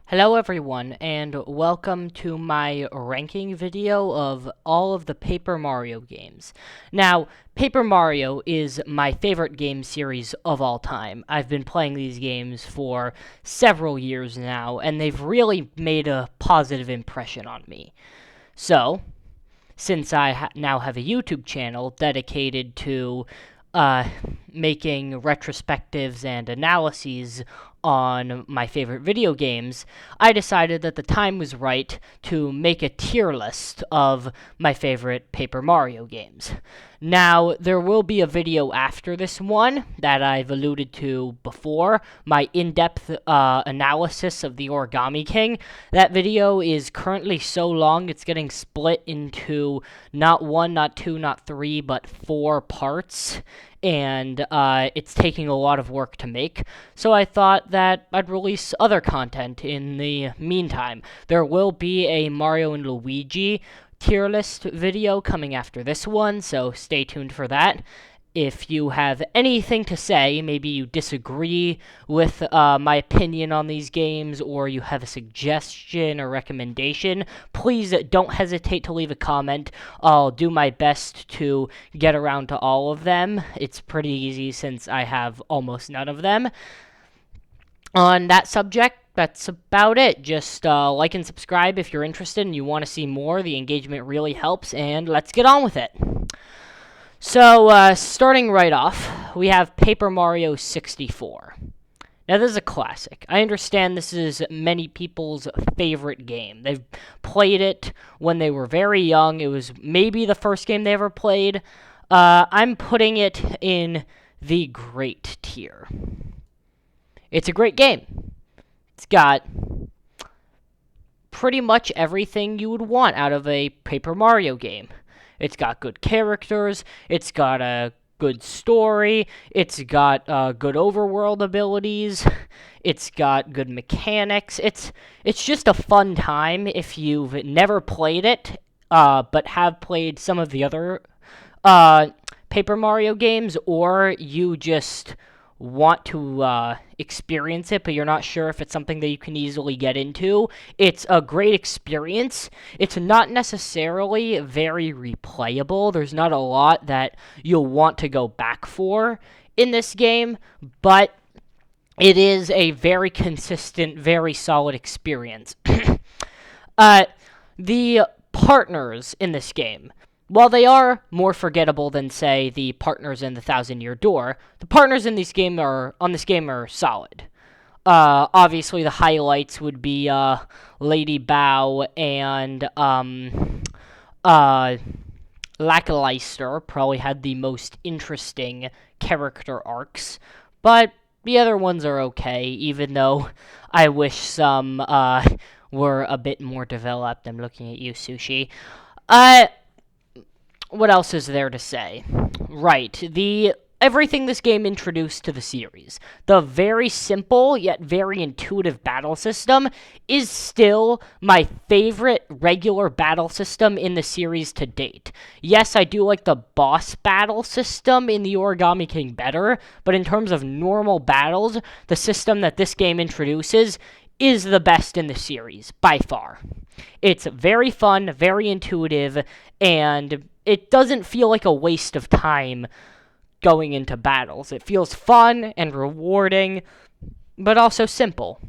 Hello everyone, and welcome to my ranking video of all of the Paper Mario games. Now, Paper Mario is my favorite game series of all time. I've been playing these games for several years now, and they've really made a positive impression on me. So, since I now have a YouTube channel dedicated to making retrospectives and analyses on my favorite video games, I decided that the time was right to make a tier list of my favorite Paper Mario games. Now, there will be a video after this one that I've alluded to before, my in-depth analysis of the Origami King. That video is currently so long, it's getting split into not one, not two, not three, but 4 parts, and it's taking a lot of work to make, so I thought that I'd release other content in the meantime. There will be a Mario and Luigi tier list video coming after this one, so stay tuned for that. If you have anything to say, maybe you disagree with my opinion on these games, or you have a suggestion or recommendation, please don't hesitate to leave a comment. I'll do my best to get around to all of them. It's pretty easy since I have almost none of them. On that subject, that's about it. Just like and subscribe if you're interested and you want to see more. The engagement really helps, and let's get on with it. So, starting right off, we have Paper Mario 64. Now, this is a classic. I understand this is many people's favorite game. They've played it when they were very young. It was maybe the first game they ever played. I'm putting it in the great tier. It's a great game. It's got pretty much everything you would want out of a Paper Mario game. It's got good characters, it's got a good story, it's got good overworld abilities, it's got good mechanics. It's just a fun time if you've never played it, but have played some of the other Paper Mario games, or you just want to experience it, but you're not sure if it's something that you can easily get into. It's a great experience. It's not necessarily very replayable. There's not a lot that you'll want to go back for in this game, but it is a very consistent, very solid experience. The partners in this game, while they are more forgettable than, say, the partners in the Thousand Year Door, the partners in this game are solid. Obviously, the highlights would be Lady Bow and Lackleister probably had the most interesting character arcs, but the other ones are okay, even though I wish some were a bit more developed. I'm looking at you, Sushi. What else is there to say? Right, everything this game introduced to the series. The very simple yet very intuitive battle system is still my favorite regular battle system in the series to date. Yes, I do like the boss battle system in the Origami King better, but in terms of normal battles, the system that this game introduces is the best in the series, by far. It's very fun, very intuitive, and it doesn't feel like a waste of time going into battles. It feels fun and rewarding, but also simple.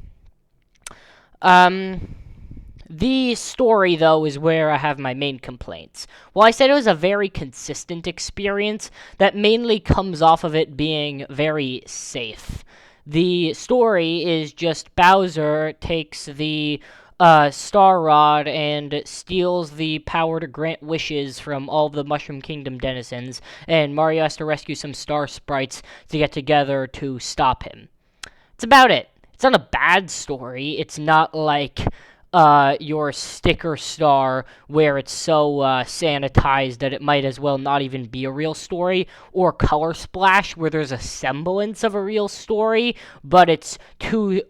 The story, though, is where I have my main complaints. While I said it was a very consistent experience, that mainly comes off of it being very safe. The story is just Bowser takes the Star Rod and steals the power to grant wishes from all of the Mushroom Kingdom denizens, and Mario has to rescue some star sprites to get together to stop him. It's about it. It's not a bad story. It's not like your Sticker Star, where it's so sanitized that it might as well not even be a real story, or Color Splash, where there's a semblance of a real story, but it's too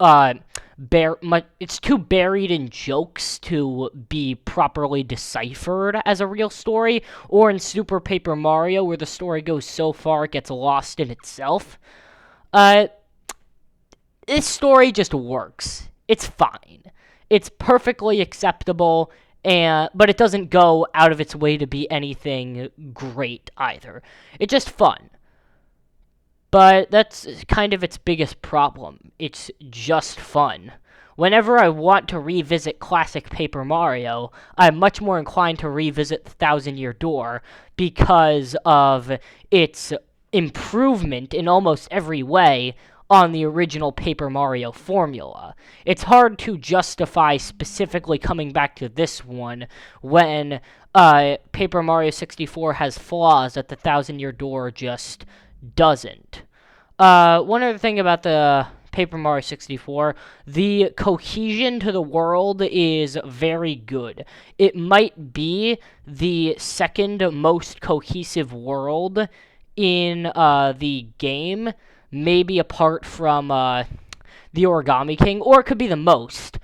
it's too buried in jokes to be properly deciphered as a real story, or in Super Paper Mario, where the story goes so far it gets lost in itself. This story just works. It's fine. It's perfectly acceptable, but it doesn't go out of its way to be anything great either. It's just fun. But that's kind of its biggest problem. It's just fun. Whenever I want to revisit classic Paper Mario, I'm much more inclined to revisit the Thousand Year Door because of its improvement in almost every way on the original Paper Mario formula. It's hard to justify specifically coming back to this one when Paper Mario 64 has flaws that the Thousand Year Door just doesn't. One other thing about the Paper Mario 64, the cohesion to the world is very good. It might be the second most cohesive world in the game, maybe apart from the Origami King, or it could be the most.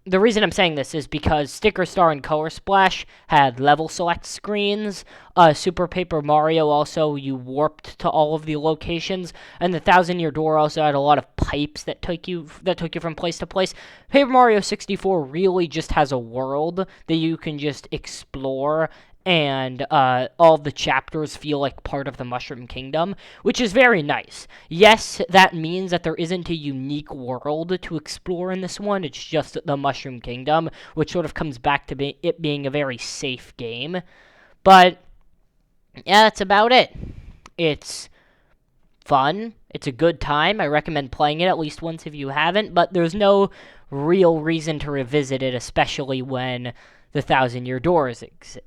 The reason I'm saying this is because Sticker Star and Color Splash had level select screens. Super Paper Mario also, you warped to all of the locations, and the Thousand Year Door also had a lot of pipes that took you from place to place. Paper Mario 64 really just has a world that you can just explore, and all the chapters feel like part of the Mushroom Kingdom, which is very nice. Yes, that means that there isn't a unique world to explore in this one. It's just the Mushroom Kingdom, which sort of comes back to it being a very safe game. But yeah, that's about it. It's fun. It's a good time. I recommend playing it at least once if you haven't, but there's no real reason to revisit it, especially when the Thousand Year Door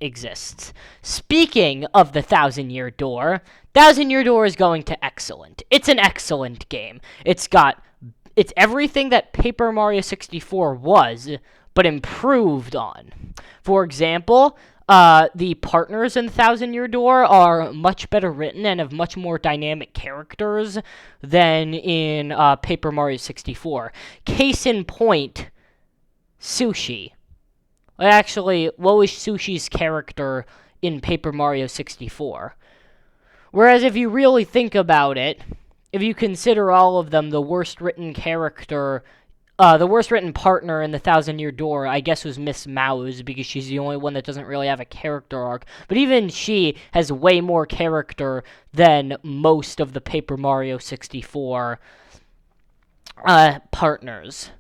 exists. Speaking of the Thousand Year Door is going to excellent. It's an excellent game. It's everything that Paper Mario 64 was, but improved on. For example, the partners in Thousand Year Door are much better written and have much more dynamic characters than in Paper Mario 64. Case in point, Sushi. Actually, what was Sushi's character in Paper Mario 64? Whereas if you really think about it, if you consider all of them, the worst written partner in the Thousand Year Door, I guess, was Miss Mouse, because she's the only one that doesn't really have a character arc. But even she has way more character than most of the Paper Mario 64 partners.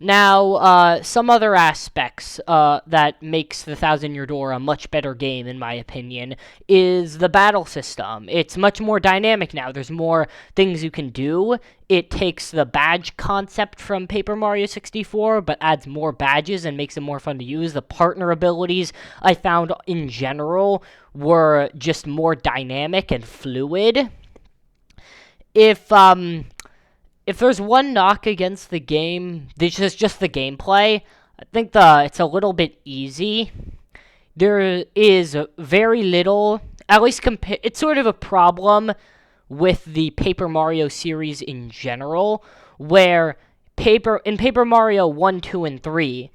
Now, some other aspects that makes the Thousand Year Door a much better game, in my opinion, is the battle system. It's much more dynamic now. There's more things you can do. It takes the badge concept from Paper Mario 64, but adds more badges and makes it more fun to use. The partner abilities, I found, in general, were just more dynamic and fluid. If there's one knock against the game, this is just the gameplay. I think it's a little bit easy. There is very little, at least it's sort of a problem with the Paper Mario series in general, where in Paper Mario 1, 2, and 3,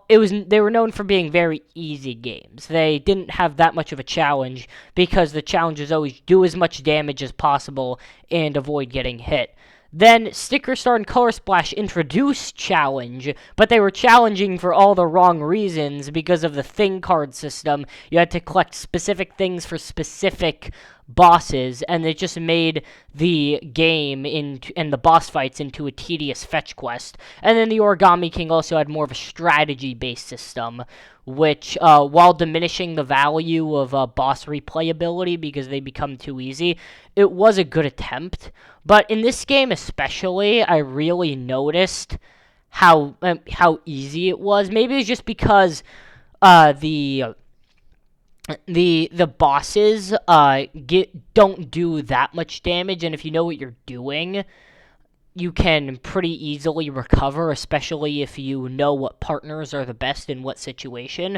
they were known for being very easy games. They didn't have that much of a challenge because the challenge was always do as much damage as possible and avoid getting hit. Then Sticker Star and Color Splash introduced challenge, but they were challenging for all the wrong reasons because of the thing card system. You had to collect specific things for specific bosses, and it just made the game and the boss fights into a tedious fetch quest. And then the Origami King also had more of a strategy-based system, which, while diminishing the value of boss replayability because they become too easy, it was a good attempt. But in this game especially, I really noticed how easy it was. Maybe it's just because the bosses don't do that much damage, and if you know what you're doing, you can pretty easily recover, especially if you know what partners are the best in what situation.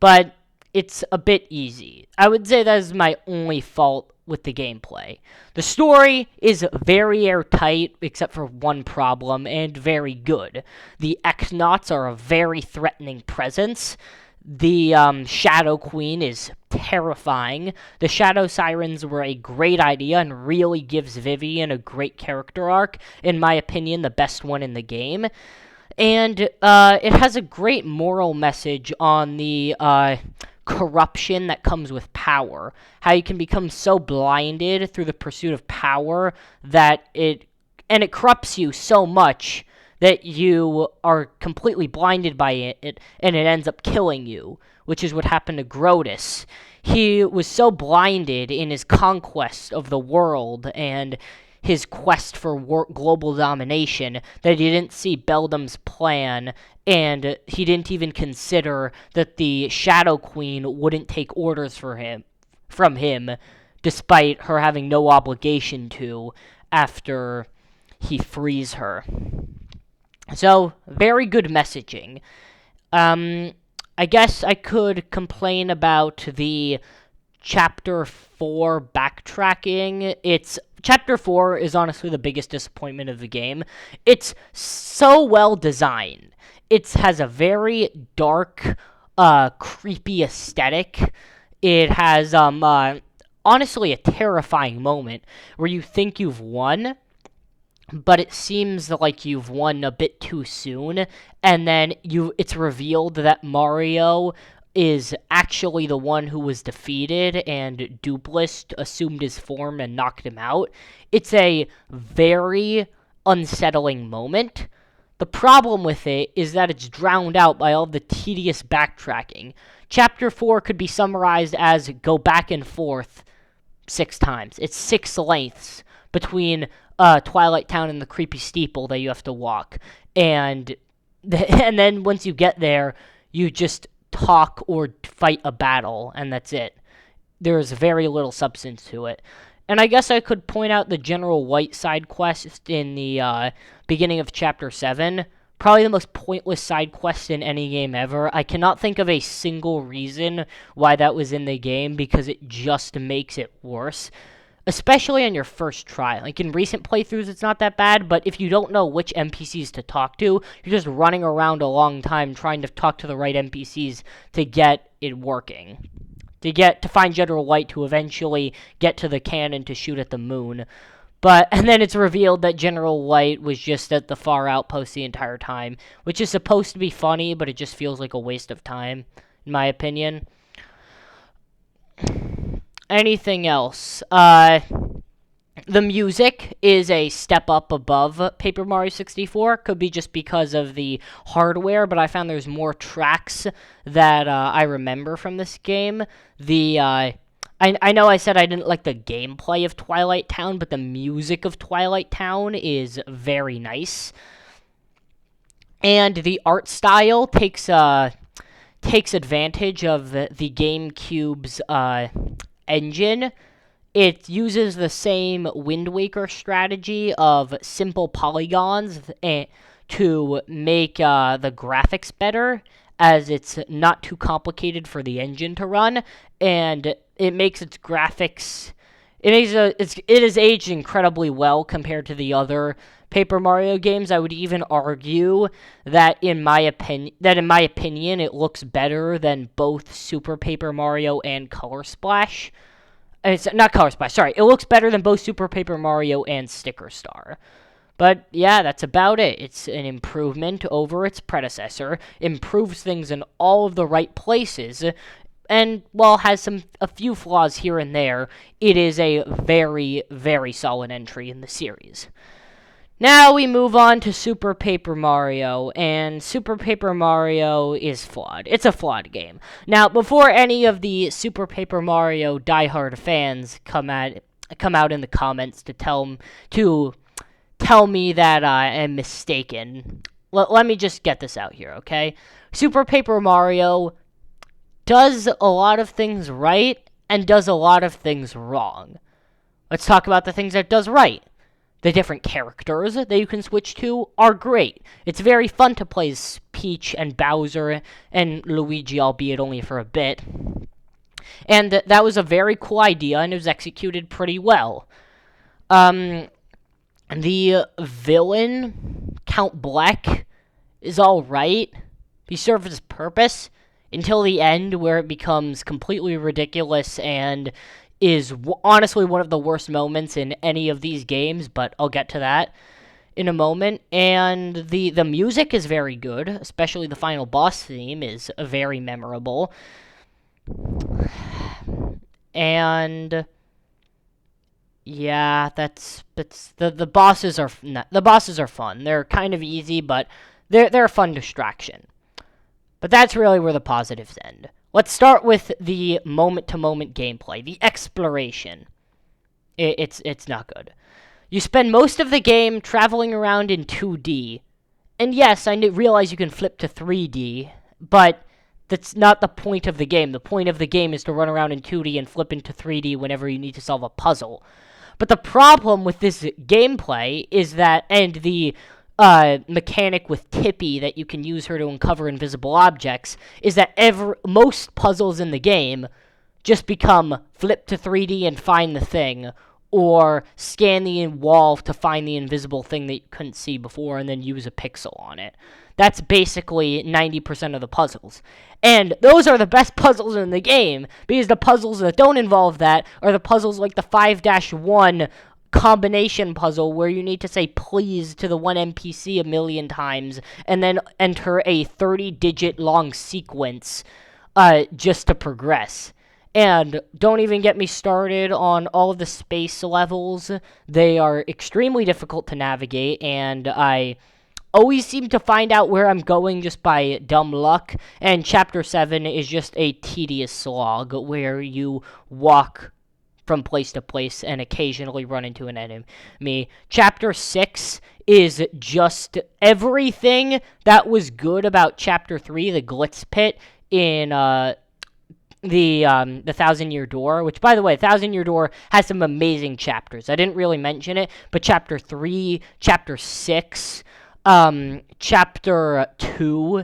But it's a bit easy. I would say that is my only fault with the gameplay. The story is very airtight, except for one problem, and very good. The X-Nauts are a very threatening presence. The Shadow Queen is terrifying. The Shadow Sirens were a great idea and really gives Vivian a great character arc. In my opinion, the best one in the game. And it has a great moral message on the corruption that comes with power. How you can become so blinded through the pursuit of power that it corrupts you so much that you are completely blinded by it, and it ends up killing you, which is what happened to Grotus. He was so blinded in his conquest of the world and his quest for global domination that he didn't see Beldam's plan, and he didn't even consider that the Shadow Queen wouldn't take orders from him, despite her having no obligation to after he frees her. So, very good messaging. I guess I could complain about the Chapter 4 backtracking. Chapter 4 is honestly the biggest disappointment of the game. It's so well designed. It has a very dark, creepy aesthetic. It has, honestly, a terrifying moment where you think you've won, but it seems like you've won a bit too soon, and then it's revealed that Mario is actually the one who was defeated, and Duplist assumed his form and knocked him out. It's a very unsettling moment. The problem with it is that it's drowned out by all the tedious backtracking. Chapter 4 could be summarized as go back and forth 6 times. It's 6 lengths between Twilight Town and the creepy steeple that you have to walk. And then once you get there, you just talk or fight a battle, and that's it. There's very little substance to it. And I guess I could point out the General White side quest in the beginning of Chapter 7. Probably the most pointless side quest in any game ever. I cannot think of a single reason why that was in the game, because it just makes it worse. Especially on your first try. Like, in recent playthroughs, it's not that bad, but if you don't know which NPCs to talk to, you're just running around a long time trying to talk to the right NPCs to get it working. To find General White to eventually get to the cannon to shoot at the moon. And then it's revealed that General White was just at the far outpost the entire time, which is supposed to be funny, but it just feels like a waste of time, in my opinion. Anything else? The music is a step up above Paper Mario 64. Could be just because of the hardware, but I found there's more tracks that I remember from this game. I know I said I didn't like the gameplay of Twilight Town, but the music of Twilight Town is very nice. And the art style takes advantage of the GameCube's engine. It uses the same Wind Waker strategy of simple polygons to make the graphics better, as it's not too complicated for the engine to run, and it makes its graphics... It is aged incredibly well compared to the other Paper Mario games. I would even argue that in my opinion, it looks better than both Super Paper Mario and Color Splash. It's not Color Splash, sorry. It looks better than both Super Paper Mario and Sticker Star. But yeah, that's about it. It's an improvement over its predecessor, improves things in all of the right places, and while has a few flaws here and there, it is a very, very solid entry in the series. Now we move on to Super Paper Mario, and Super Paper Mario is flawed. It's a flawed game. Now, before any of the Super Paper Mario diehard fans come out in the comments to tell me that I am mistaken, let me just get this out here, okay? Super Paper Mario does a lot of things right and does a lot of things wrong. Let's talk about the things that it does right. The different characters that you can switch to are great. It's very fun to play as Peach and Bowser and Luigi, albeit only for a bit. And that was a very cool idea, and it was executed pretty well. The villain, Count Bleck, is alright. He serves his purpose. until the end, where it becomes completely ridiculous and is honestly one of the worst moments in any of these games, but I'll get to that in a moment. And the music is very good, especially the final boss theme is very memorable. And yeah, that's the bosses are the bosses are fun. They're kind of easy, but they're a fun distraction. But that's really where the positives end. Let's start with the moment-to-moment gameplay, the exploration. It's not good. You spend most of the game traveling around in 2D. And yes, I realize you can flip to 3D, but that's not the point of the game. The point of the game is to run around in 2D and flip into 3D whenever you need to solve a puzzle. But the problem with this gameplay is that, and the mechanic with Tippy that you can use her to uncover invisible objects, is that most puzzles in the game just become flip to 3D and find the thing, or scan the wall to find the invisible thing that you couldn't see before and then use a pixel on it. That's basically 90% of the puzzles. And those are the best puzzles in the game, because the puzzles that don't involve that are the puzzles like the 5-1 combination puzzle, where you need to say please to the one NPC a million times, and then enter a 30-digit long sequence just to progress. And don't even get me started on all of the space levels. They are extremely difficult to navigate, and I always seem to find out where I'm going just by dumb luck. And Chapter 7 is just a tedious slog where you walk from place to place and occasionally run into an enemy. Chapter 6 is just everything that was good about Chapter 3, the Glitz Pit, in the 1,000-Year Door, which, by the way, 1,000-Year Door has some amazing chapters. I didn't really mention it, but Chapter 3, Chapter 6, Chapter 2,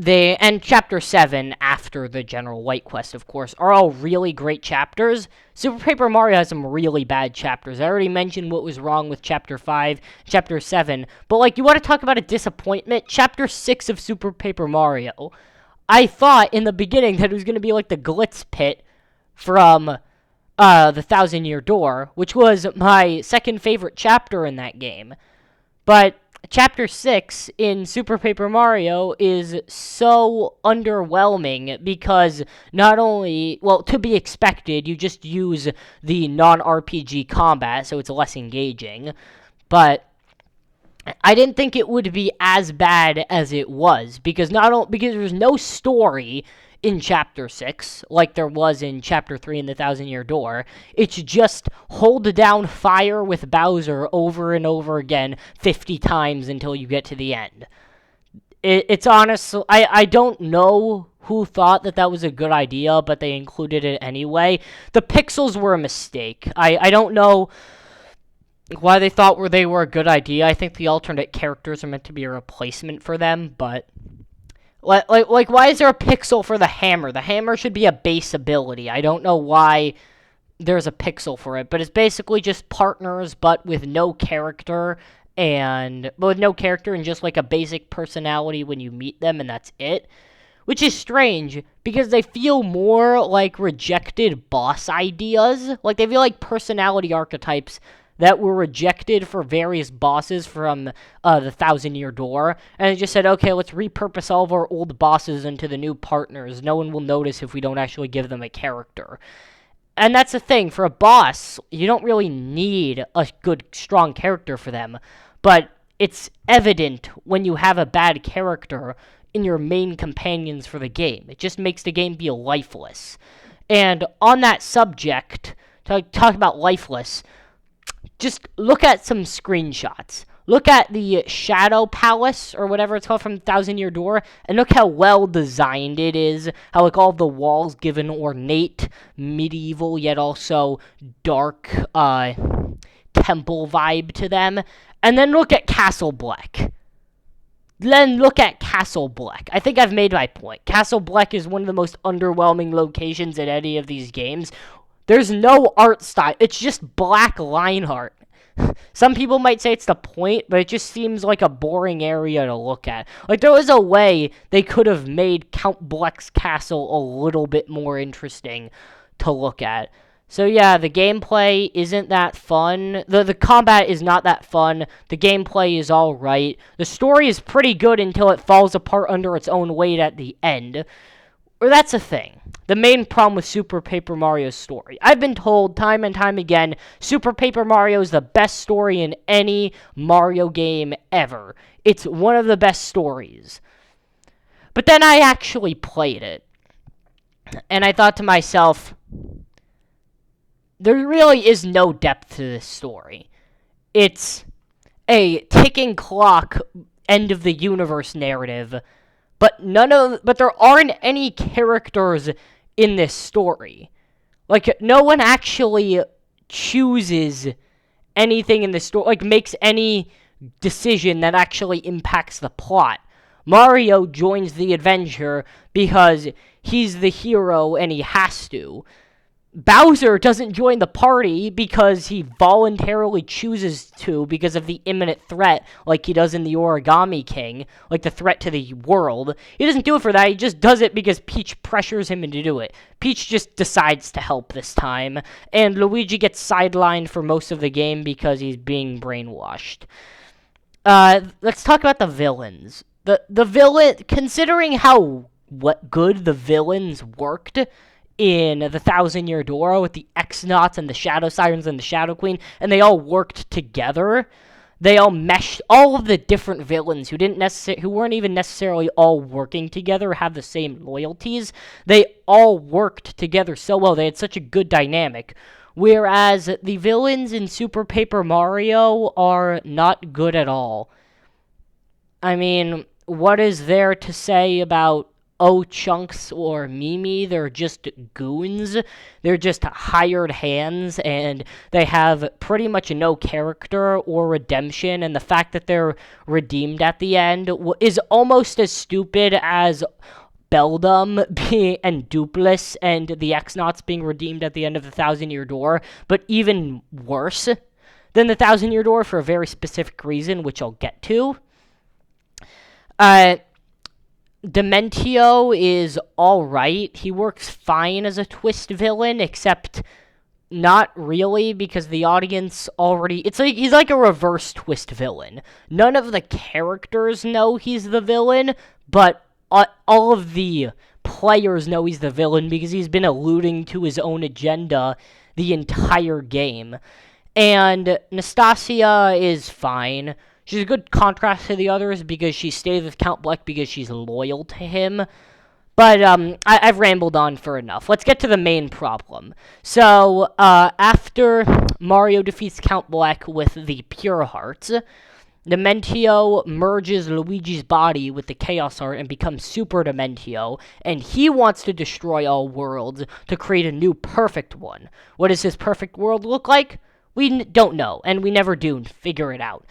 and Chapter 7, after the General Light Quest, of course, are all really great chapters. Super Paper Mario has some really bad chapters. I already mentioned what was wrong with Chapter 5, Chapter 7, but, like, you want to talk about a disappointment? Chapter 6 of Super Paper Mario. I thought in the beginning that it was going to be like the Glitz Pit from the 1,000-Year Door, which was my second favorite chapter in that game. But Chapter 6 in Super Paper Mario is so underwhelming because not only, well, to be expected, you just use the non-RPG combat, so it's less engaging, but I didn't think it would be as bad as it was, because because there's no story in Chapter 6, like there was in Chapter 3 in the 1,000-Year Door. It's just hold down fire with Bowser over and over again 50 times until you get to the end. It's honest, I don't know who thought that was a good idea, but they included it anyway. The pixels were a mistake. I don't know why they thought they were a good idea. I think the alternate characters are meant to be a replacement for them, but like why is there a pixel for the hammer? The hammer should be a base ability. I don't know why there's a pixel for it, but it's basically just partners, but with no character and just like a basic personality when you meet them, and that's it. Which is strange, because they feel more like rejected boss ideas. Like, they feel like personality archetypes that were rejected for various bosses from the 1,000-Year Door, and they just said, okay, let's repurpose all of our old bosses into the new partners. No one will notice if we don't actually give them a character. And that's the thing, for a boss, you don't really need a good, strong character for them, but it's evident when you have a bad character in your main companions for the game. It just makes the game feel lifeless. And on that subject, to talk about lifeless, just look at some screenshots. Look at the Shadow Palace, or whatever it's called, from 1,000-Year Door, and look how well designed it is. How, like, all the walls give an ornate, medieval, yet also dark, temple vibe to them. And then look at Castle Black. I think I've made my point. Castle Black is one of the most underwhelming locations in any of these games. There's no art style. It's just black line art. Some people might say it's the point, but it just seems like a boring area to look at. Like, there was a way they could have made Count Bleck's castle a little bit more interesting to look at. So yeah, the gameplay isn't that fun. The combat is not that fun. The gameplay is alright. The story is pretty good until it falls apart under its own weight at the end. Or that's a thing. The main problem with Super Paper Mario's story. I've been told time and time again, Super Paper Mario is the best story in any Mario game ever. It's one of the best stories. But then I actually played it. And I thought to myself, there really is no depth to this story. It's a ticking clock, end of the universe narrative, but there aren't any characters in this story. Like, no one actually chooses anything in the story, like, makes any decision that actually impacts the plot. Mario joins the adventure because he's the hero and he has to. Bowser doesn't join the party because he voluntarily chooses to because of the imminent threat, like he does in the Origami King, like the threat to the world. He doesn't do it for that, he just does it because Peach pressures him to do it. Peach just decides to help this time, and Luigi gets sidelined for most of the game because he's being brainwashed. Let's talk about the villains. The villain, considering how good the villains worked in the Thousand Year Door with the X-Nauts and the Shadow Sirens and the Shadow Queen, and they all worked together. They all meshed, all of the different villains who weren't even necessarily all working together, have the same loyalties. They all worked together so well. They had such a good dynamic. Whereas the villains in Super Paper Mario are not good at all. I mean, what is there to say about Chunks or Mimi? They're just goons. They're just hired hands, and they have pretty much no character or redemption, and the fact that they're redeemed at the end is almost as stupid as Beldum and Dupless and the X-Nauts being redeemed at the end of the Thousand Year Door, but even worse than the Thousand Year Door for a very specific reason, which I'll get to. Dementio is alright. He works fine as a twist villain, except not really, because the audience already... he's like a reverse twist villain. None of the characters know he's the villain, but all of the players know he's the villain because he's been alluding to his own agenda the entire game. And Nastasia is fine. She's a good contrast to the others because she stays with Count Bleck because she's loyal to him. But I've rambled on for enough. Let's get to the main problem. So, after Mario defeats Count Bleck with the Pure Hearts, Dementio merges Luigi's body with the Chaos Heart and becomes Super Dementio, and he wants to destroy all worlds to create a new perfect one. What does his perfect world look like? We don't know, and we never do figure it out.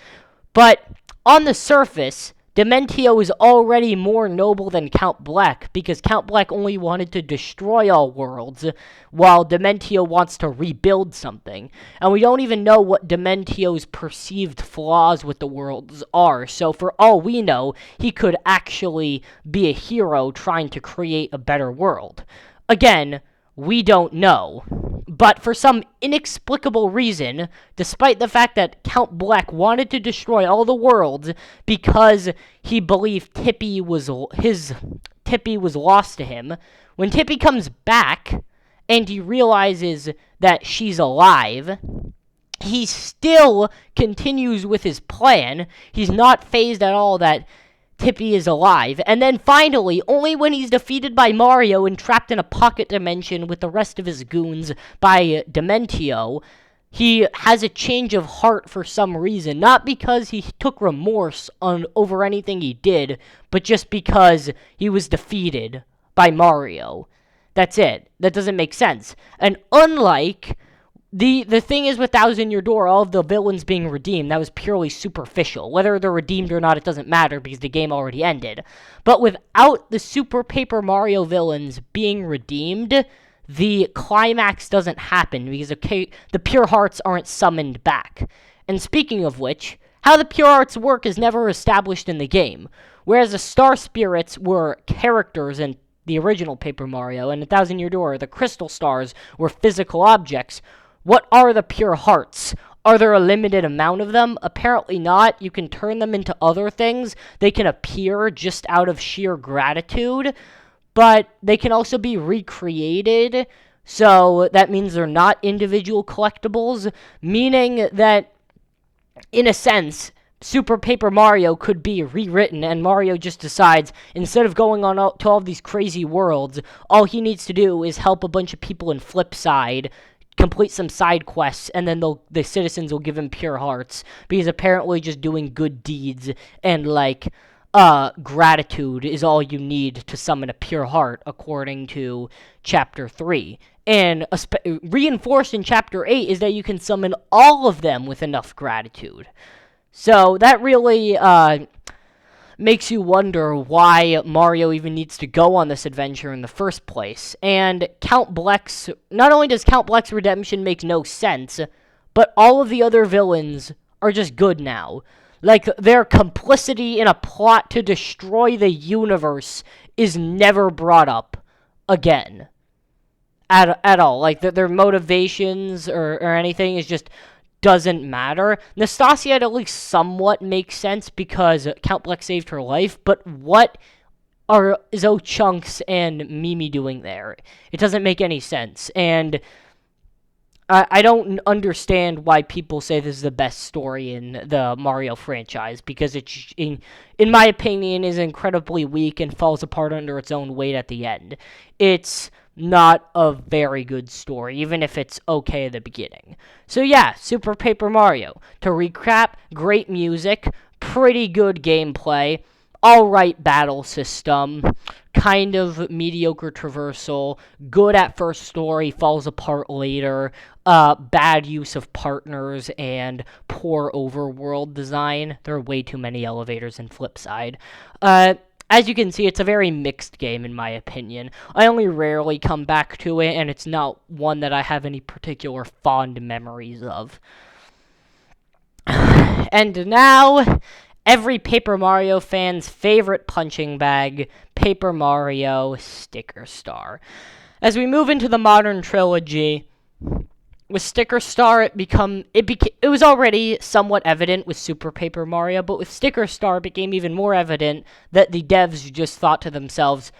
But on the surface, Dementio is already more noble than Count Bleck, because Count Bleck only wanted to destroy all worlds, while Dementio wants to rebuild something. And we don't even know what Dementio's perceived flaws with the worlds are, so for all we know, he could actually be a hero trying to create a better world. Again, we don't know. But for some inexplicable reason, despite the fact that Count Bleck wanted to destroy all the worlds because he believed Tippy was lost to him, when Tippy comes back and he realizes that she's alive, he still continues with his plan. He's not fazed at all that Tippy is alive, and then finally, only when he's defeated by Mario and trapped in a pocket dimension with the rest of his goons by Dementio, he has a change of heart for some reason. Not because he took remorse over anything he did, but just because he was defeated by Mario. That's it. That doesn't make sense. And unlike... The thing is with Thousand Year Door, all of the villains being redeemed, that was purely superficial. Whether they're redeemed or not, it doesn't matter because the game already ended. But without the Super Paper Mario villains being redeemed, the climax doesn't happen because the Pure Hearts aren't summoned back. And speaking of which, how the pure arts work is never established in the game. Whereas the star spirits were characters in the original Paper Mario, and in Thousand Year Door, the crystal stars were physical objects. What are the pure hearts? Are there a limited amount of them? Apparently not. You can turn them into other things. They can appear just out of sheer gratitude, but they can also be recreated. So that means they're not individual collectibles, meaning that, in a sense, Super Paper Mario could be rewritten, and Mario just decides, instead of going on to all these crazy worlds, all he needs to do is help a bunch of people in Flipside, complete some side quests, and then the citizens will give him pure hearts, because apparently just doing good deeds and, gratitude is all you need to summon a pure heart, according to Chapter 3. And reinforced in Chapter 8 is that you can summon all of them with enough gratitude. So that really makes you wonder why Mario even needs to go on this adventure in the first place. And not only does Count Bleck's redemption make no sense, but all of the other villains are just good now. Like, their complicity in a plot to destroy the universe is never brought up again. At all. Like, their motivations or anything is just doesn't matter. Nastasia at least somewhat makes sense because Count Bleck saved her life, but what are Zoe Chunks and Mimi doing there? It doesn't make any sense, and I don't understand why people say this is the best story in the Mario franchise, because it, in my opinion, is incredibly weak and falls apart under its own weight at the end. It's not a very good story, even if it's okay at the beginning. So yeah, Super Paper Mario. To recap, great music, pretty good gameplay, alright battle system, kind of mediocre traversal, good at first story, falls apart later, bad use of partners, and poor overworld design. There are way too many elevators in Flipside. As you can see, it's a very mixed game, in my opinion. I only rarely come back to it, and it's not one that I have any particular fond memories of. And now, every Paper Mario fan's favorite punching bag, Paper Mario Sticker Star. As we move into the modern trilogy, with Sticker Star, it was already somewhat evident with Super Paper Mario, but with Sticker Star, it became even more evident that the devs just thought to themselves,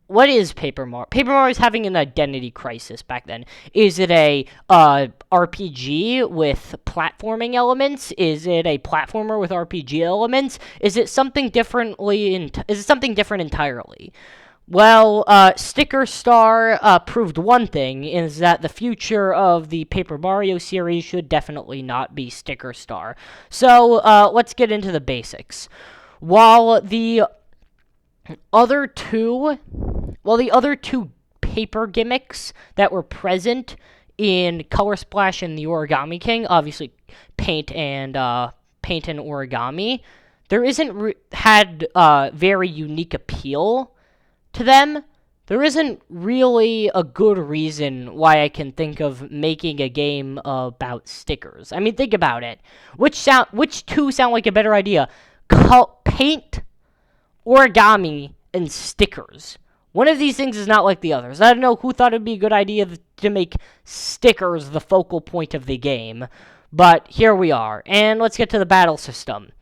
what is Paper Mario? Paper Mario is having an identity crisis back then. Is it a RPG with platforming elements? Is it a platformer with RPG elements? Is it something different entirely? Well, Sticker Star proved one thing, is that the future of the Paper Mario series should definitely not be Sticker Star. So, let's get into the basics. While the other two paper gimmicks that were present in Color Splash and the Origami King, obviously paint and origami, there had very unique appeal to them. There isn't really a good reason why I can think of making a game about stickers. I mean, think about it. Which two sound like a better idea? Paint, origami, and stickers. One of these things is not like the others. I don't know who thought it'd be a good idea to make stickers the focal point of the game, but here we are. And let's get to the battle system.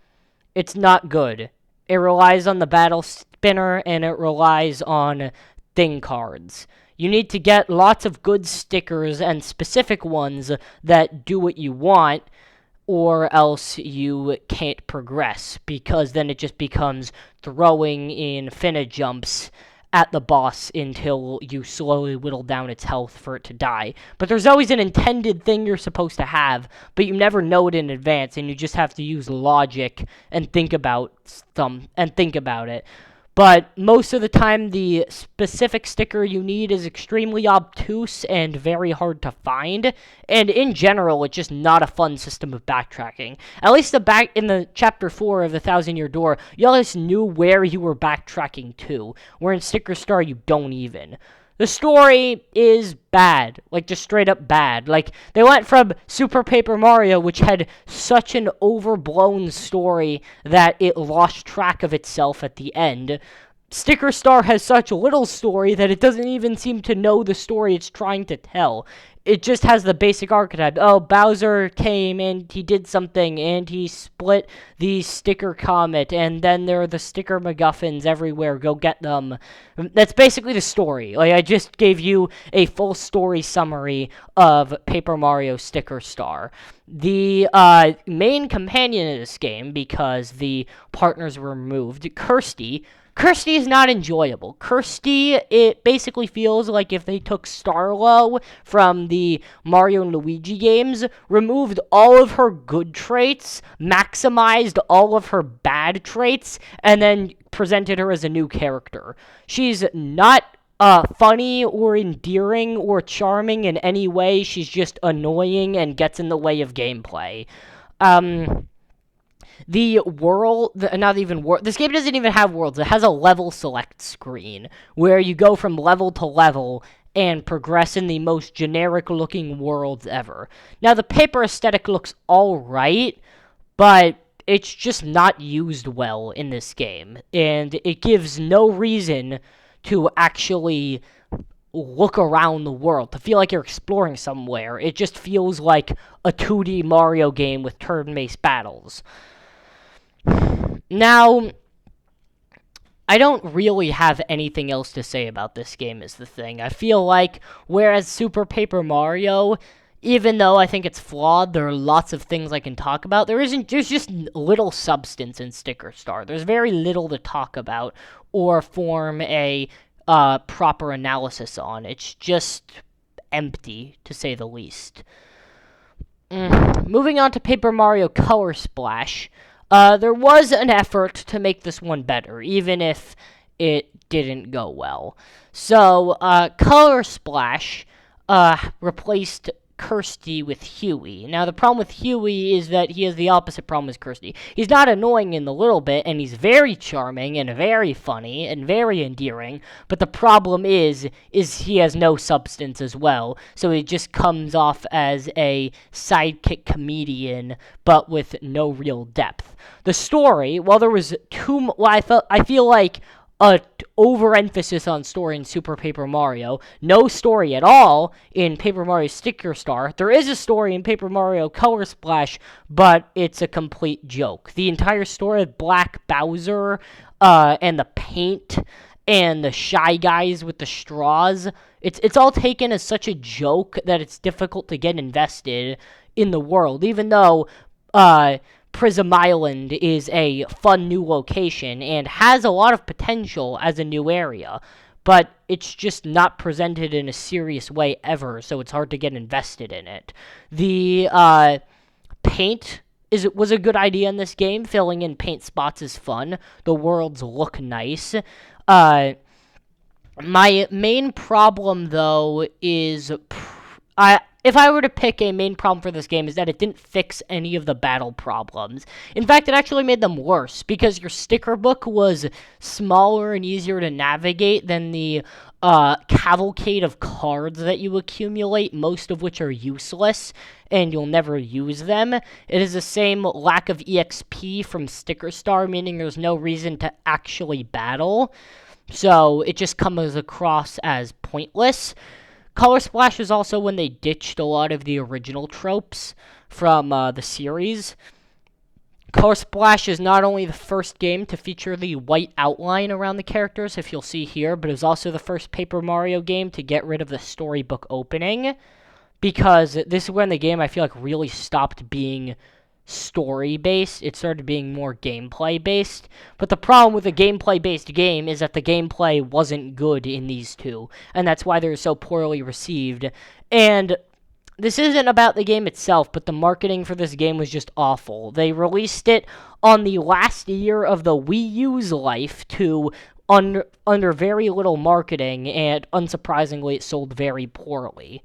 It's not good. It relies on the battle spinner, and it relies on thing cards. You need to get lots of good stickers and specific ones that do what you want, or else you can't progress, because then it just becomes throwing infinite jumps at the boss until you slowly whittle down its health for it to die. But there's always an intended thing you're supposed to have, but you never know it in advance, and you just have to use logic and think about it. But most of the time, the specific sticker you need is extremely obtuse and very hard to find. And in general, it's just not a fun system of backtracking. At least in the Chapter 4 of the Thousand Year Door, you always knew where you were backtracking to. Where in Sticker Star, you don't even. The story is bad, like just straight up bad. Like they went from Super Paper Mario, which had such an overblown story that it lost track of itself at the end. Sticker Star has such little story that it doesn't even seem to know the story it's trying to tell. It just has the basic archetype. Oh, Bowser came and he did something and he split the sticker comet, and then there are the sticker MacGuffins everywhere. Go get them. That's basically the story. Like, I just gave you a full story summary of Paper Mario Sticker Star. The main companion in this game, because the partners were removed, Kirsty is not enjoyable. Kirsty, it basically feels like if they took Starlo from the Mario and Luigi games, removed all of her good traits, maximized all of her bad traits, and then presented her as a new character. She's not funny or endearing or charming in any way. She's just annoying and gets in the way of gameplay. The world, not even world, this game doesn't even have worlds. It has a level select screen where you go from level to level and progress in the most generic looking worlds ever. Now, the paper aesthetic looks alright, but it's just not used well in this game, and it gives no reason to actually look around the world, to feel like you're exploring somewhere. It just feels like a 2D Mario game with turn-based battles. Now, I don't really have anything else to say about this game is the thing. I feel like, whereas Super Paper Mario, even though I think it's flawed, there are lots of things I can talk about. There's just little substance in Sticker Star. There's very little to talk about or form a proper analysis on. It's just empty, to say the least. Moving on to Paper Mario Color Splash. There was an effort to make this one better, even if it didn't go well. So, Color Splash replaced Kirsty with Huey. Now, the problem with Huey is that he has the opposite problem as Kirsty. He's not annoying in the little bit, and he's very charming and very funny and very endearing, but the problem is he has no substance as well, so he just comes off as a sidekick comedian, but with no real depth. The story, while there was I feel like a overemphasis on story in Super Paper Mario, no story at all in Paper Mario Sticker Star. There is a story in Paper Mario Color Splash, but it's a complete joke. The entire story of Black Bowser, and the paint, and the Shy Guys with the straws, it's all taken as such a joke that it's difficult to get invested in the world, even though, Prism Island is a fun new location and has a lot of potential as a new area, but it's just not presented in a serious way ever, so it's hard to get invested in it. The paint was a good idea in this game. Filling in paint spots is fun. The worlds look nice. My main problem, though, is if I were to pick a main problem for this game, is that it didn't fix any of the battle problems. In fact, it actually made them worse, because your sticker book was smaller and easier to navigate than the cavalcade of cards that you accumulate, most of which are useless, and you'll never use them. It is the same lack of EXP from Sticker Star, meaning there's no reason to actually battle, so it just comes across as pointless. Color Splash is also when they ditched a lot of the original tropes from the series. Color Splash is not only the first game to feature the white outline around the characters, if you'll see here, but it was also the first Paper Mario game to get rid of the storybook opening, because this is when the game, I feel like, really stopped being story-based. It started being more gameplay-based, but the problem with a gameplay-based game is that the gameplay wasn't good in these two, and that's why they're so poorly received. And this isn't about the game itself, but the marketing for this game was just awful. They released it on the last year of the Wii U's life under very little marketing, and unsurprisingly, it sold very poorly.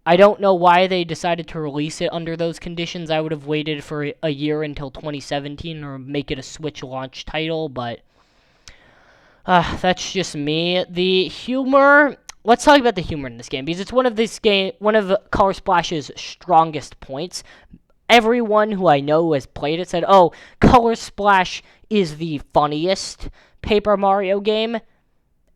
I don't know why they decided to release it under those conditions. I would have waited for a year until 2017 or make it a Switch launch title, but That's just me. The humor. Let's talk about the humor in this game because it's one of Color Splash's strongest points. Everyone who I know who has played it said, "Oh, Color Splash is the funniest Paper Mario game."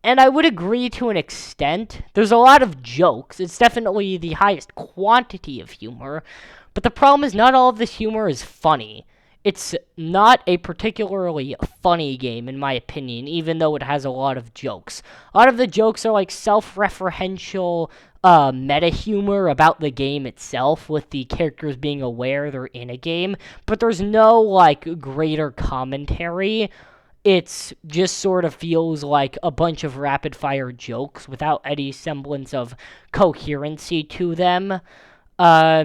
And I would agree to an extent. There's a lot of jokes. It's definitely the highest quantity of humor. But the problem is not all of this humor is funny. It's not a particularly funny game, in my opinion, even though it has a lot of jokes. A lot of the jokes are like self-referential meta humor about the game itself, with the characters being aware they're in a game. But there's no, like, greater commentary. It's just sort of feels like a bunch of rapid-fire jokes without any semblance of coherency to them. Uh,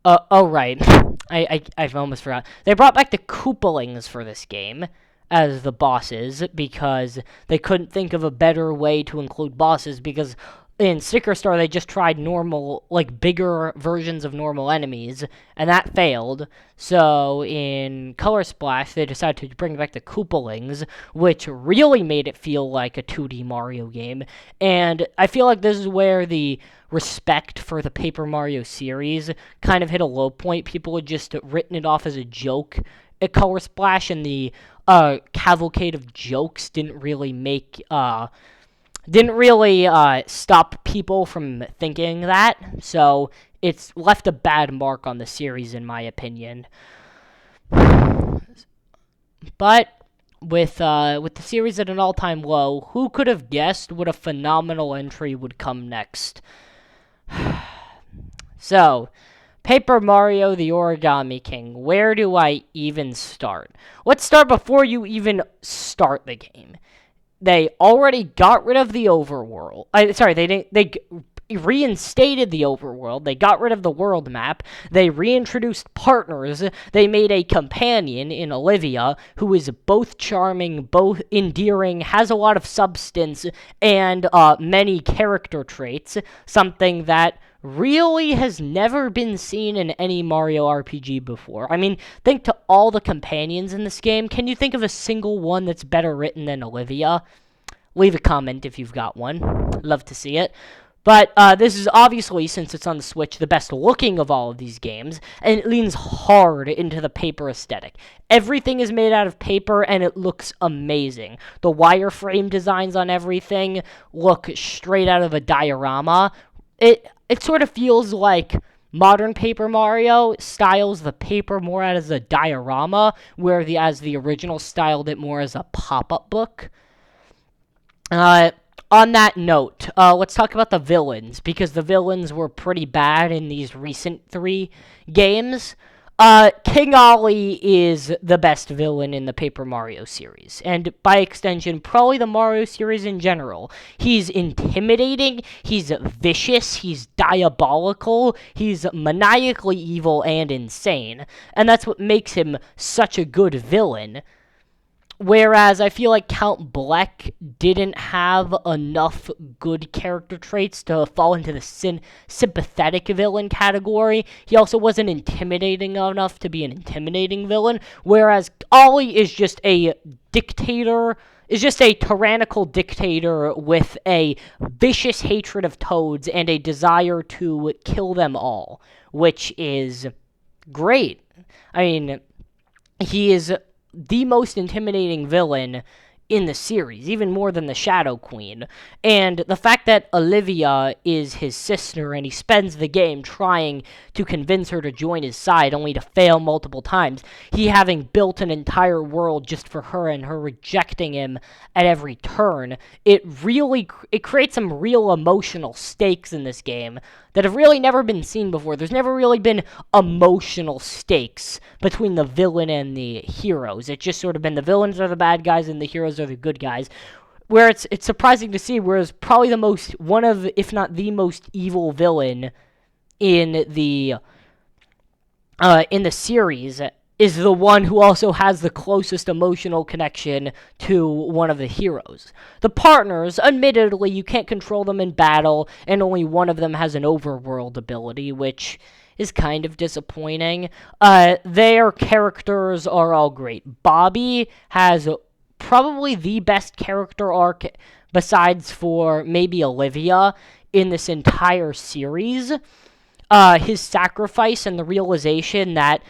oh, right. I've almost forgot. They brought back the Koopalings for this game as the bosses because they couldn't think of a better way to include bosses because in Sticker Star they just tried normal, like, bigger versions of normal enemies, and that failed. So in Color Splash they decided to bring back the Koopalings, which really made it feel like a 2D Mario game. And I feel like this is where the respect for the Paper Mario series kind of hit a low point. People had just written it off as a joke at Color Splash, and the cavalcade of jokes didn't really stop people from thinking that. So it's left a bad mark on the series, in my opinion. But with the series at an all-time low, who could have guessed what a phenomenal entry would come next? So, Paper Mario the Origami King. Where do I even start? Let's start before you even start the game. They already got rid of the overworld. They reinstated the overworld. They got rid of the world map. They reintroduced partners. They made a companion in Olivia who is both charming, both endearing, has a lot of substance, and many character traits. Something that really has never been seen in any Mario RPG before. I mean, think to all the companions in this game. Can you think of a single one that's better written than Olivia? Leave a comment if you've got one. Love to see it. But this is obviously, since it's on the Switch, the best looking of all of these games, and it leans hard into the paper aesthetic. Everything is made out of paper, and it looks amazing. The wireframe designs on everything look straight out of a diorama. It sort of feels like modern Paper Mario styles the paper more as a diorama, whereas the original styled it more as a pop-up book. On that note, let's talk about the villains, because the villains were pretty bad in these recent 3 games. King Ollie is the best villain in the Paper Mario series, and by extension, probably the Mario series in general. He's intimidating, he's vicious, he's diabolical, he's maniacally evil and insane, and that's what makes him such a good villain. Whereas I feel like Count Bleck didn't have enough good character traits to fall into the sympathetic villain category. He also wasn't intimidating enough to be an intimidating villain. Whereas Ollie is just a dictator, is just a tyrannical dictator with a vicious hatred of Toads and a desire to kill them all, which is great. I mean, he is the most intimidating villain in the series, even more than the Shadow Queen. And the fact that Olivia is his sister and he spends the game trying to convince her to join his side only to fail multiple times, he having built an entire world just for her and her rejecting him at every turn, it creates some real emotional stakes in this game that have really never been seen before. There's never really been emotional stakes between the villain and the heroes. It's just sort of been the villains are the bad guys and the heroes are the good guys. Where it's surprising to see, whereas probably one of, if not the most evil villain in the series is the one who also has the closest emotional connection to one of the heroes. The partners, admittedly, you can't control them in battle, and only one of them has an overworld ability, which is kind of disappointing. Their characters are all great. Bobby has probably the best character arc, besides for maybe Olivia, in this entire series. His sacrifice and the realization that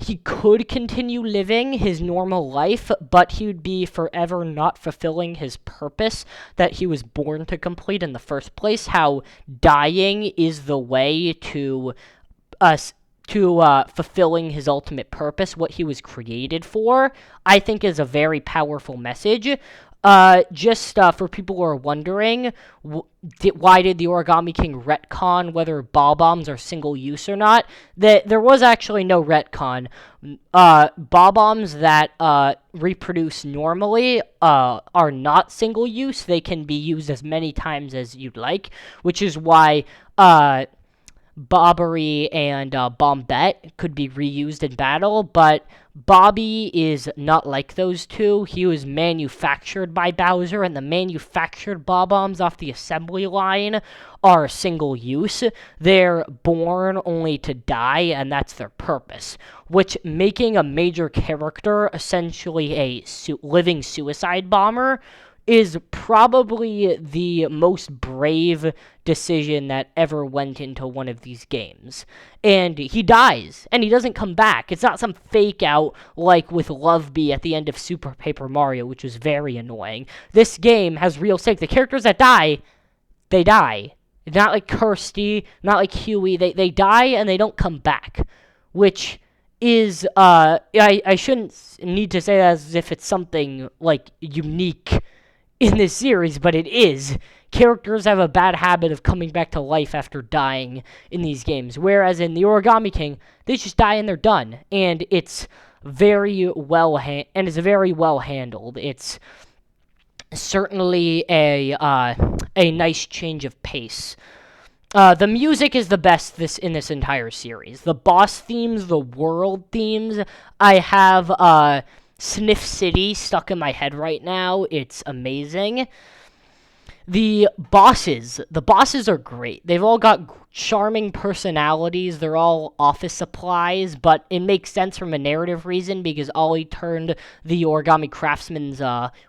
he could continue living his normal life, but he would be forever not fulfilling his purpose that he was born to complete in the first place. How dying is the way to fulfilling his ultimate purpose, what he was created for, I think is a very powerful message. Just for people who are wondering, why did the Origami King retcon whether ball bombs are single use or not? There was actually no retcon. Ball bombs that reproduce normally are not single use. They can be used as many times as you'd like, which is why Bobbery and Bombette could be reused in battle, but Bobby is not like those two. He was manufactured by Bowser, and the manufactured bombs off the assembly line are single use. They're born only to die, and that's their purpose, which making a major character essentially a living suicide bomber is probably the most brave decision that ever went into one of these games. And he dies, and he doesn't come back. It's not some fake out like with Love Bee at the end of Super Paper Mario, which was very annoying. This game has real stake. The characters that die, they die. It's not like Kirsty, not like Huey. They die and they don't come back, which is, I shouldn't need to say that as if it's something, like, unique in this series, but it is. Characters have a bad habit of coming back to life after dying in these games, whereas in the Origami King, they just die and they're done, and it's very well handled. It's certainly a nice change of pace. The music is the best in this entire series. The boss themes, the world themes, I have Sniff City stuck in my head right now. It's amazing. The bosses are great. They've all got charming personalities. They're all office supplies, but it makes sense from a narrative reason because Ollie turned the Origami Craftsman's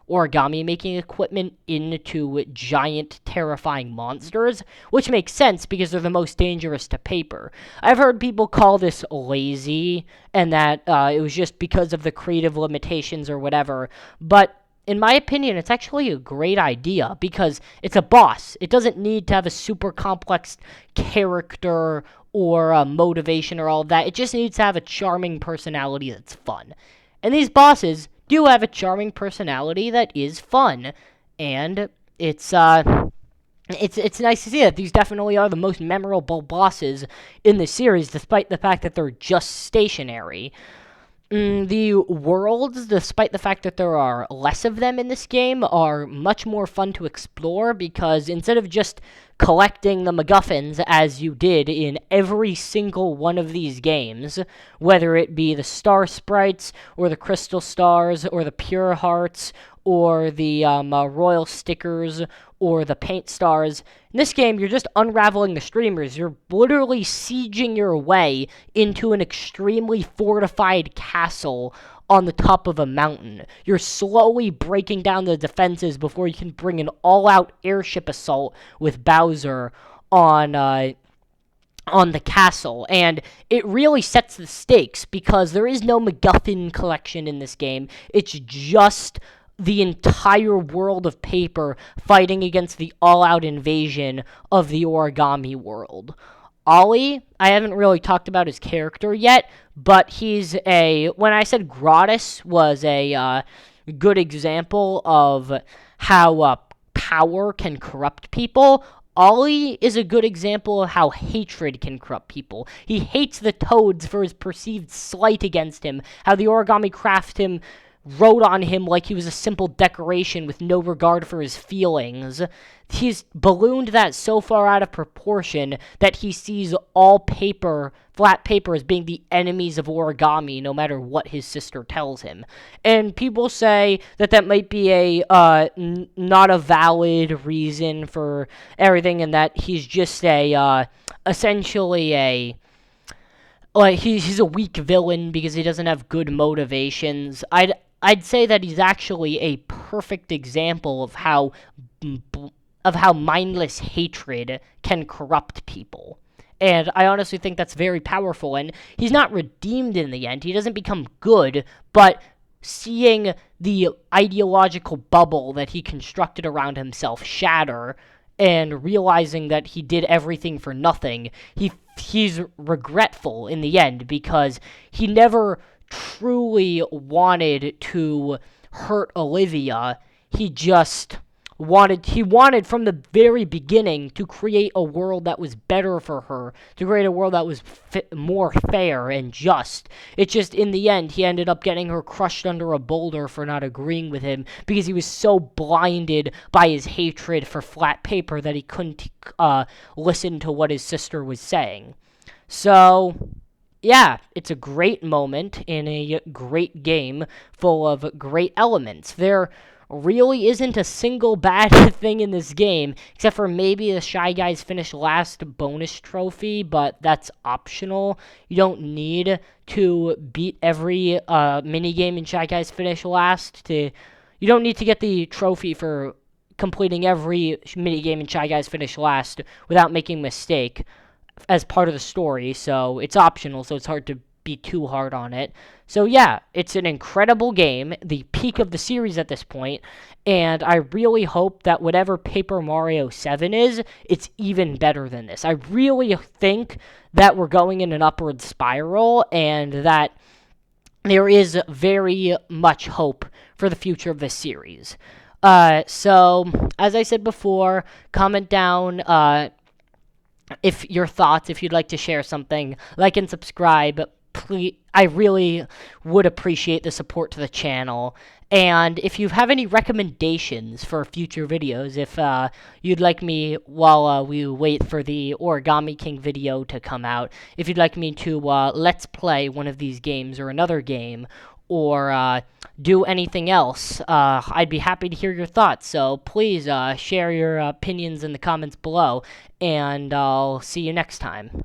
origami making equipment into giant, terrifying monsters, which makes sense because they're the most dangerous to paper. I've heard people call this lazy and that it was just because of the creative limitations or whatever, but in my opinion, it's actually a great idea because it's a boss. It doesn't need to have a super complex character or motivation or all of that. It just needs to have a charming personality that's fun. And these bosses do have a charming personality that is fun. And it's nice to see that these definitely are the most memorable bosses in the series, despite the fact that they're just stationary. The worlds, despite the fact that there are less of them in this game, are much more fun to explore because instead of just collecting the MacGuffins as you did in every single one of these games, whether it be the star sprites or the crystal stars or the pure hearts or the royal stickers or the paint stars. In this game, you're just unraveling the streamers. You're literally sieging your way into an extremely fortified castle on the top of a mountain. You're slowly breaking down the defenses before you can bring an all-out airship assault with Bowser on the castle, and it really sets the stakes because there is no MacGuffin collection in this game. It's just the entire world of paper fighting against the all-out invasion of the origami world. Ollie, I haven't really talked about his character yet, but when I said Gratis was a good example of how power can corrupt people, Ollie is a good example of how hatred can corrupt people. He hates the Toads for his perceived slight against him, how the Origami Craft wrote on him like he was a simple decoration with no regard for his feelings. He's ballooned that so far out of proportion that he sees all flat paper, as being the enemies of origami, no matter what his sister tells him. And people say that might be not a valid reason for everything, and that he's just essentially he's a weak villain because he doesn't have good motivations. I'd say that he's actually a perfect example of how mindless hatred can corrupt people. And I honestly think that's very powerful. And he's not redeemed in the end. He doesn't become good, but seeing the ideological bubble that he constructed around himself shatter and realizing that he did everything for nothing, he's regretful in the end because he never truly wanted to hurt Olivia. He wanted from the very beginning to create a world that was better for her, to create a world that was more fair and just. It's just in the end he ended up getting her crushed under a boulder for not agreeing with him because he was so blinded by his hatred for flat paper that he couldn't listen to what his sister was saying. So yeah, it's a great moment in a great game full of great elements. There really isn't a single bad thing in this game, except for maybe the Shy Guys Finish Last bonus trophy, but that's optional. You don't need to beat every minigame in Shy Guys Finish Last you don't need to get the trophy for completing every minigame in Shy Guys Finish Last without making a mistake as part of the story, so it's optional, so it's hard to be too hard on it. So yeah, it's an incredible game, the peak of the series at this point, and I really hope that whatever Paper Mario 7 is, it's even better than this. I really think that we're going in an upward spiral, and that there is very much hope for the future of this series. So, as I said before, comment down, if your thoughts, if you'd like to share something, like and subscribe. Please, I really would appreciate the support to the channel. And if you have any recommendations for future videos, if you'd like me, while we wait for the Origami King video to come out, if you'd like me to let's play one of these games or another game, or do anything else, I'd be happy to hear your thoughts. So please share your opinions in the comments below, and I'll see you next time.